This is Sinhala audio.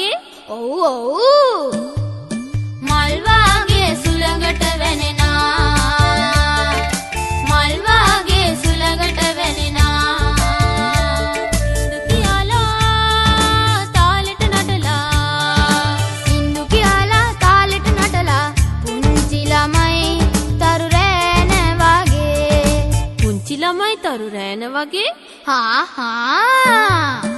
වගේ ඔව් ඔව් මල් වාගේ සුළඟට වැනෙනා මල් වාගේ සුළඟට වැනෙනා සින්දු කියලා තාලෙට නටලා සින්දු කියලා තාලෙට නටලා පුංචි ළමයි තරු රෑන වගේ පුංචි ළමයි තරු රෑන වගේ හා